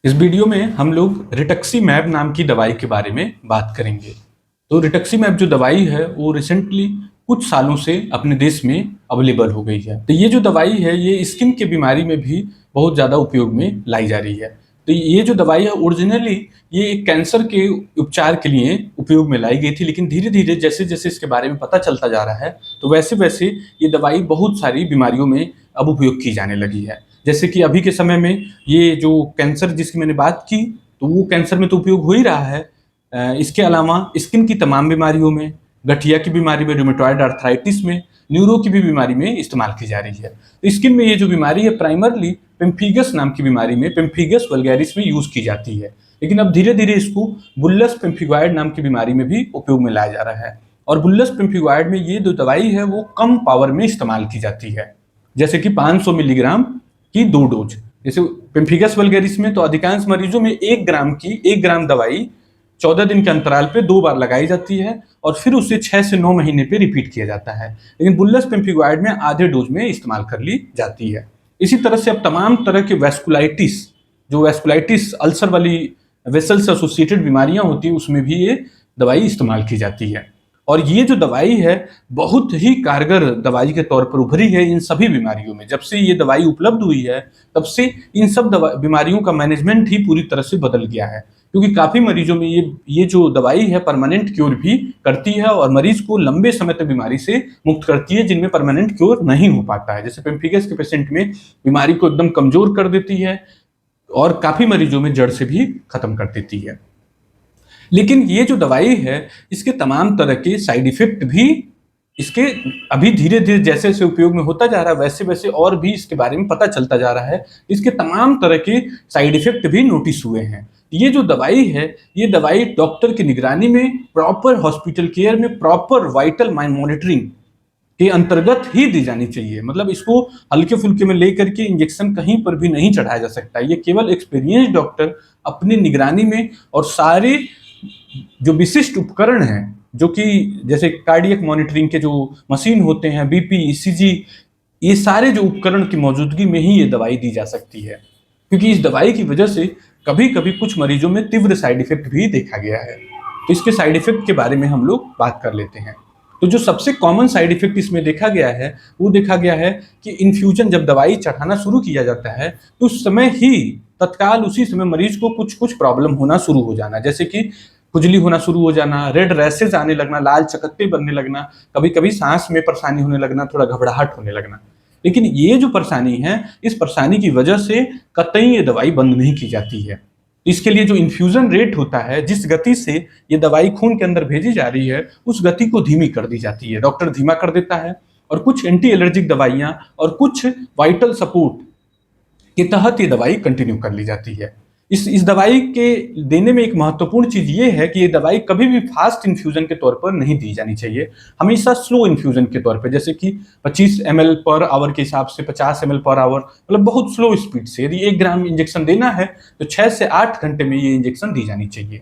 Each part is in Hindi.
इस वीडियो में हम लोग रिटक्सीमैब नाम की दवाई के बारे में बात करेंगे। तो रिटक्सीमैब जो दवाई है वो रिसेंटली कुछ सालों से अपने देश में अवेलेबल हो गई है। तो ये जो दवाई है ये स्किन की बीमारी में भी बहुत ज़्यादा उपयोग में लाई जा रही है। तो ये जो दवाई है ओरिजिनली ये एक कैंसर के उपचार के लिए उपयोग में लाई गई थी, लेकिन धीरे धीरे जैसे जैसे इसके बारे में पता चलता जा रहा है तो वैसे वैसे ये दवाई बहुत सारी बीमारियों में अब उपयोग की जाने लगी है। जैसे कि अभी के समय में ये जो कैंसर जिसकी मैंने बात की तो वो कैंसर में तो उपयोग हो ही रहा है। इसके अलावा स्किन की तमाम बीमारियों में, गठिया की बीमारी में, रूमेटॉइड आर्थराइटिस में, न्यूरो की भी बीमारी में इस्तेमाल की जा रही है। तो स्किन में ये जो बीमारी है प्राइमरली पेम्फिगस नाम की बीमारी में, पेम्फिगस वल्गैरिस में यूज की जाती है, लेकिन अब धीरे धीरे इसको बुल्लस पेम्फिगॉइड नाम की बीमारी में भी उपयोग में लाया जा रहा है। और बुल्लस पेम्फिगॉइड में ये जो दवाई है वो कम पावर में इस्तेमाल की जाती है, जैसे कि 500 मिलीग्राम की 2 डोज। जैसे पेम्फिगस वल्गैरिस में तो अधिकांश मरीजों में 1 ग्राम दवाई 14 दिन के अंतराल पे 2 बार लगाई जाती है और फिर उसे 6 से 9 महीने पे रिपीट किया जाता है, लेकिन बुल्लस पेम्फिगॉइड में आधे डोज में इस्तेमाल कर ली जाती है। इसी तरह से अब तमाम तरह के वैस्कुलाइटिस, जो वैस्कुलाइटिस अल्सर वाली वेसल से एसोसिएटेड बीमारियां होती है उसमें भी ये दवाई इस्तेमाल की जाती है। और ये जो दवाई है बहुत ही कारगर दवाई के तौर पर उभरी है इन सभी बीमारियों में। जब से ये दवाई उपलब्ध हुई है तब से इन सब बीमारियों का मैनेजमेंट ही पूरी तरह से बदल गया है, क्योंकि काफ़ी मरीजों में ये जो दवाई है परमानेंट क्योर भी करती है और मरीज को लंबे समय तक बीमारी से मुक्त करती है जिनमें परमानेंट क्योर नहीं हो पाता है। जैसे पेम्फिगस के पेशेंट में बीमारी को एकदम कमजोर कर देती है और काफ़ी मरीजों में जड़ से भी खत्म कर देती है। लेकिन ये जो दवाई है इसके तमाम तरह के साइड इफेक्ट भी इसके अभी धीरे धीरे जैसे जैसे उपयोग में होता जा रहा है वैसे वैसे और भी इसके बारे में पता चलता जा रहा है। इसके तमाम तरह के साइड इफेक्ट भी नोटिस हुए हैं। ये जो दवाई है ये दवाई डॉक्टर की निगरानी में, प्रॉपर हॉस्पिटल केयर में, प्रॉपर वाइटल मॉनिटरिंग के अंतर्गत ही दी जानी चाहिए। मतलब इसको हल्के फुल्के में लेकर के इंजेक्शन कहीं पर भी नहीं चढ़ाया जा सकता। ये केवल एक्सपीरियंस डॉक्टर अपनी निगरानी में और सारे जो विशिष्ट उपकरण हैं, जो कि जैसे कार्डियक मॉनिटरिंग के जो मशीन होते हैं, बीपी, ईसीजी, ये सारे जो उपकरण की मौजूदगी में ही ये दवाई दी जा सकती है। क्योंकि इस दवाई की वजह से कभी कभी कुछ मरीजों में तीव्र साइड इफेक्ट भी देखा गया है। तो इसके साइड इफेक्ट के बारे में हम लोग बात कर लेते हैं। तो जो सबसे कॉमन साइड इफेक्ट इसमें देखा गया है वो देखा गया है कि इन्फ्यूजन जब दवाई चढ़ाना शुरू किया जाता है तो उस समय ही तत्काल उसी समय मरीज को कुछ कुछ प्रॉब्लम होना शुरू हो जाना, जैसे कि खुजली होना शुरू हो जाना, रेड रैसेज आने लगना, लाल चकत्ते बनने लगना, कभी कभी सांस में परेशानी होने लगना, थोड़ा घबराहट होने लगना। लेकिन ये जो परेशानी है इस परेशानी की वजह से कतई ये दवाई बंद नहीं की जाती है। इसके लिए जो इन्फ्यूजन रेट होता है, जिस गति से ये दवाई खून के अंदर भेजी जा रही है उस गति को धीमी कर दी जाती है, डॉक्टर धीमा कर देता है और कुछ एंटी एलर्जिक दवाइयां और कुछ वाइटल सपोर्ट के तहत ये दवाई कंटिन्यू कर ली जाती है। इस दवाई के देने में एक महत्वपूर्ण चीज ये है कि ये दवाई कभी भी फास्ट इन्फ्यूजन के तौर पर नहीं दी जानी चाहिए, हमेशा स्लो इन्फ्यूजन के तौर पर, जैसे कि 25 ml पर आवर के हिसाब से 50 ml पर आवर, मतलब बहुत स्लो स्पीड से। यदि 1 ग्राम इंजेक्शन देना है तो 6 से 8 घंटे में ये इंजेक्शन दी जानी चाहिए।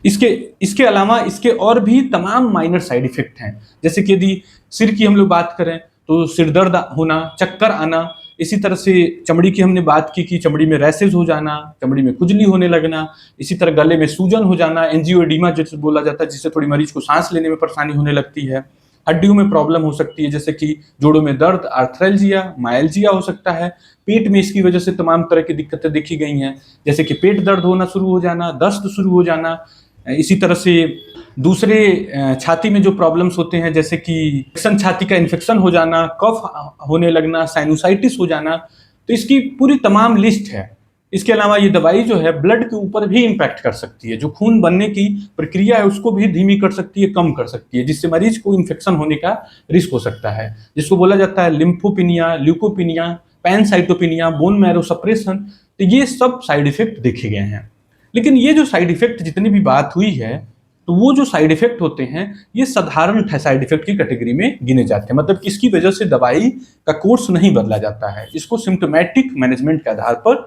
इसके इसके अलावा इसके और भी तमाम माइनर साइड इफेक्ट हैं, जैसे कि यदि सिर की हम लोग बात करें तो सिर दर्द होना, चक्कर आना, इसी तरह से चमड़ी की हमने बात की कि चमड़ी में रैसेज हो जाना, चमड़ी में खुजली होने लगना, इसी तरह गले में सूजन हो जाना, एंजियोएडिमा जैसे बोला जाता है, जिससे थोड़ी मरीज को सांस लेने में परेशानी होने लगती है। हड्डियों में प्रॉब्लम हो सकती है, जैसे कि जोड़ों में दर्द, आर्थ्रैल्जिया, मायल्जिया हो सकता है। पेट में इसकी वजह से तमाम तरह की दिक्कतें देखी गई हैं, जैसे कि पेट दर्द होना शुरू हो जाना, दस्त शुरू हो जाना। इसी तरह से दूसरे छाती में जो प्रॉब्लम्स होते हैं, जैसे कि छाती का इन्फेक्शन हो जाना, कफ होने लगना, साइनोसाइटिस हो जाना, तो इसकी पूरी तमाम लिस्ट है। इसके अलावा ये दवाई जो है ब्लड के ऊपर भी इम्पैक्ट कर सकती है, जो खून बनने की प्रक्रिया है उसको भी धीमी कर सकती है, कम कर सकती है, जिससे मरीज को इन्फेक्शन होने का रिस्क हो सकता है, जिसको बोला जाता है लिम्फोपिनिया, ल्यूकोपिनिया, पैनसाइटोपिनिया, बोन मैरो सप्रेशन। तो ये सब साइड इफेक्ट देखे गए हैं। लेकिन ये जो साइड इफेक्ट जितनी भी बात हुई है तो वो जो साइड इफेक्ट होते हैं ये साधारण साइड इफेक्ट की कैटेगरी में गिने जाते हैं, मतलब किसकी वजह से दवाई का कोर्स नहीं बदला जाता है, इसको सिम्टोमेटिक मैनेजमेंट के आधार पर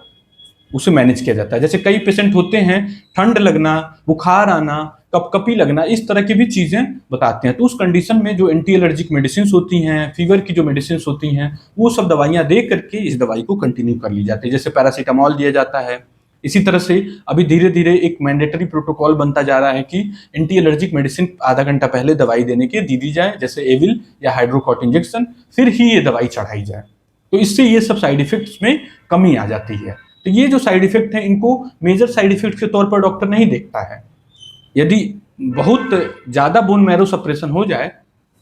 उसे मैनेज किया जाता है। जैसे कई पेशेंट होते हैं ठंड लगना, बुखार आना, कपकपी लगना, इस तरह की भी चीजें बताते हैं, तो उस कंडीशन में जो एंटी एलर्जिक मेडिसिन होती हैं, फीवर की जो मेडिसिन होती हैं, वो सब दवाइयां दे करके इस दवाई को कंटिन्यू कर ली जाती है। जैसे पैरासीटामोल दिया जाता है, इसी तरह से अभी धीरे धीरे एक मैंडेटरी प्रोटोकॉल बनता जा रहा है कि एंटी एलर्जिक मेडिसिन आधा घंटा पहले दवाई देने की दी जाए, जैसे एविल या हाइड्रोकॉट इंजेक्शन, फिर ही ये दवाई चढ़ाई जाए। तो इससे ये सब साइड इफेक्ट्स में कमी आ जाती है। तो ये जो साइड इफेक्ट है इनको मेजर साइड इफेक्ट के तौर पर डॉक्टर नहीं देखता है। यदि बहुत ज़्यादा बोन मैरो सप्रेशन हो जाए,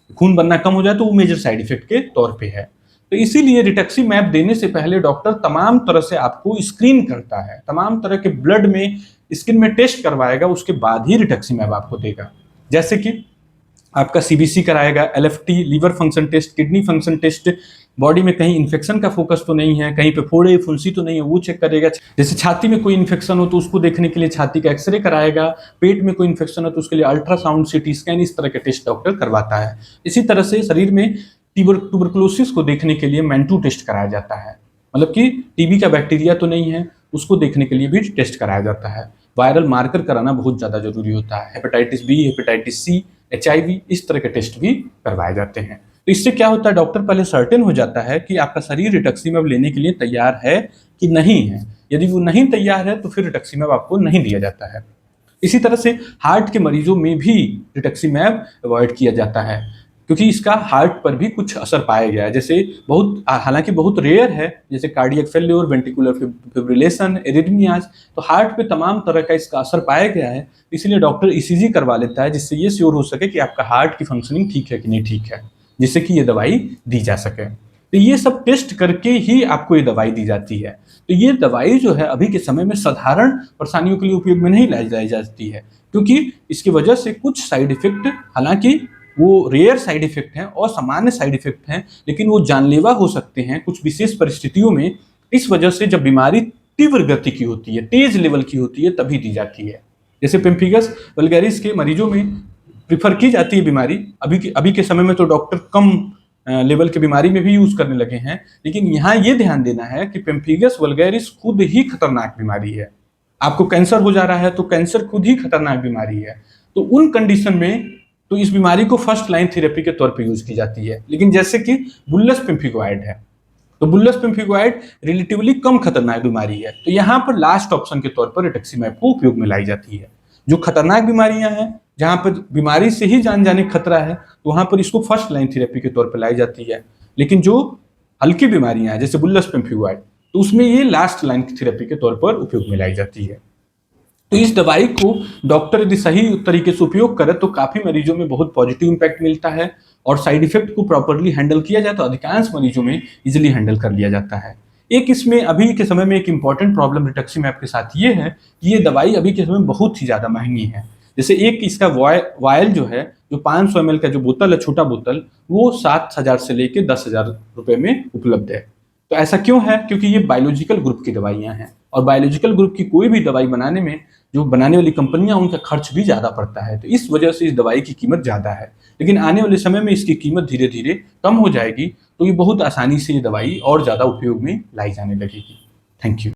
खून बनना कम हो जाए, तो वो मेजर साइड इफेक्ट के तौर पे है। तो इसीलिए रिटक्सीमैब देने से पहले डॉक्टर तमाम तरह से आपको स्क्रीन करता है, तमाम तरह के ब्लड में, स्किन में टेस्ट करवाएगा, उसके बाद ही रिटक्सीमैब आपको देगा। जैसे कि आपका सीबीसी कराएगा, LFT, liver function test, kidney function test, body में कहीं इन्फेक्शन का फोकस तो नहीं है, कहीं पे फोड़े फुंसी तो नहीं है, वो चेक करेगा। जैसे छाती में कोई इन्फेक्शन हो तो उसको देखने के लिए छाती का एक्सरे कराएगा, पेट में कोई इन्फेक्शन हो तो उसके लिए अल्ट्रासाउंड, सीटी स्कैन, इस तरह के टेस्ट डॉक्टर करवाता है। इसी तरह से शरीर में ट्यूबरकुलोसिस को देखने के लिए मैंटू टेस्ट कराया जाता है, मतलब कि टीबी का बैक्टीरिया तो नहीं है, उसको देखने के लिए भी टेस्ट कराया जाता है। वायरल मार्कर कराना बहुत ज़्यादा जरूरी होता है, hepatitis B, hepatitis C, HIV, इस तरह के टेस्ट भी करवाए जाते हैं। तो इससे क्या होता है, डॉक्टर पहले सर्टेन हो जाता है कि आपका शरीर रिटक्सीमैब लेने के लिए तैयार है कि नहीं है। यदि वो नहीं तैयार है तो फिर रिटक्सीमैब आपको नहीं दिया जाता है। इसी तरह से हार्ट के मरीजों में भी रिटक्सीमैब अवॉइड किया जाता है, क्योंकि इसका हार्ट पर भी कुछ असर पाया गया है। जैसे हालांकि बहुत रेयर है, जैसे cardiac failure, ventricular fibrillation, arrhythmias, तो हार्ट पे तमाम तरह का इसका असर पाया गया है। इसलिए डॉक्टर ईसीजी करवा लेता है, जिससे ये श्योर हो सके कि आपका हार्ट की फंक्शनिंग ठीक है कि नहीं ठीक है, जिससे कि ये दवाई दी जा सके। तो ये सब टेस्ट करके ही आपको ये दवाई दी जाती है। तो ये दवाई जो है अभी के समय में साधारण परेशानियों के लिए उपयोग में नहीं लाई जाती है, क्योंकि इसकी वजह से कुछ साइड इफेक्ट, हालांकि वो रेयर साइड इफेक्ट हैं और सामान्य साइड इफेक्ट हैं, लेकिन वो जानलेवा हो सकते हैं कुछ विशेष परिस्थितियों में। इस वजह से जब बीमारी तीव्र गति की होती है, तेज लेवल की होती है, तभी दी जाती है। जैसे पेम्फिगस वल्गैरिस के मरीजों में प्रिफर की जाती है बीमारी। अभी के समय में तो डॉक्टर कम लेवल की बीमारी में भी यूज करने लगे हैं, लेकिन यहाँ ये ध्यान देना है कि पेम्फिगस वल्गैरिस खुद ही खतरनाक बीमारी है। आपको कैंसर हो जा रहा है तो कैंसर खुद ही खतरनाक बीमारी है। तो उन कंडीशन में तो इस बीमारी को फर्स्ट लाइन थेरेपी के तौर पे यूज की जाती है। लेकिन जैसे कि बुल्लस पेम्फिगोइड है, तो बुल्लस पेम्फिगोइड रिलेटिवली कम खतरनाक बीमारी है, तो यहाँ पर लास्ट ऑप्शन के तौर पर रिटक्सीमैब को उपयोग में लाई जाती है। जो खतरनाक बीमारियां हैं, जहां पर बीमारी से ही जान जाने खतरा है, तो वहां पर इसको फर्स्ट लाइन थेरेपी के तौर पर लाई जाती है। लेकिन जो हल्की बीमारियां हैं, जैसे बुल्लस पेम्फिगोइड, तो उसमें ये लास्ट लाइन थेरेपी के तौर पर उपयोग में लाई जाती है। तो इस दवाई को डॉक्टर यदि सही तरीके से उपयोग करे तो काफी मरीजों में बहुत पॉजिटिव इंपैक्ट मिलता है, और साइड इफेक्ट को प्रॉपरली हैंडल किया जाए तो अधिकांश मरीजों में इजिली हैंडल कर लिया जाता है। एक इसमें अभी के समय में एक इंपॉर्टेंट प्रॉब्लम रिटक्सीमैब के साथ ये है कि ये दवाई अभी के समय में बहुत ही ज्यादा महंगी है। जैसे एक इसका वायल जो है, जो 500 ml का जो बोतल है, छोटा बोतल, वो 7,000 से लेके 10,000 रुपए में उपलब्ध है। तो ऐसा क्यों है? क्योंकि ये बायोलॉजिकल ग्रुप की दवाइयां हैं, और बायोलॉजिकल ग्रुप की कोई भी दवाई बनाने में जो बनाने वाली कंपनियां, उनका खर्च भी ज्यादा पड़ता है। तो इस वजह से इस दवाई की कीमत ज्यादा है। लेकिन आने वाले समय में इसकी कीमत धीरे धीरे कम हो जाएगी, तो ये बहुत आसानी से ये दवाई और ज्यादा उपयोग में लाई जाने लगेगी। Thank you.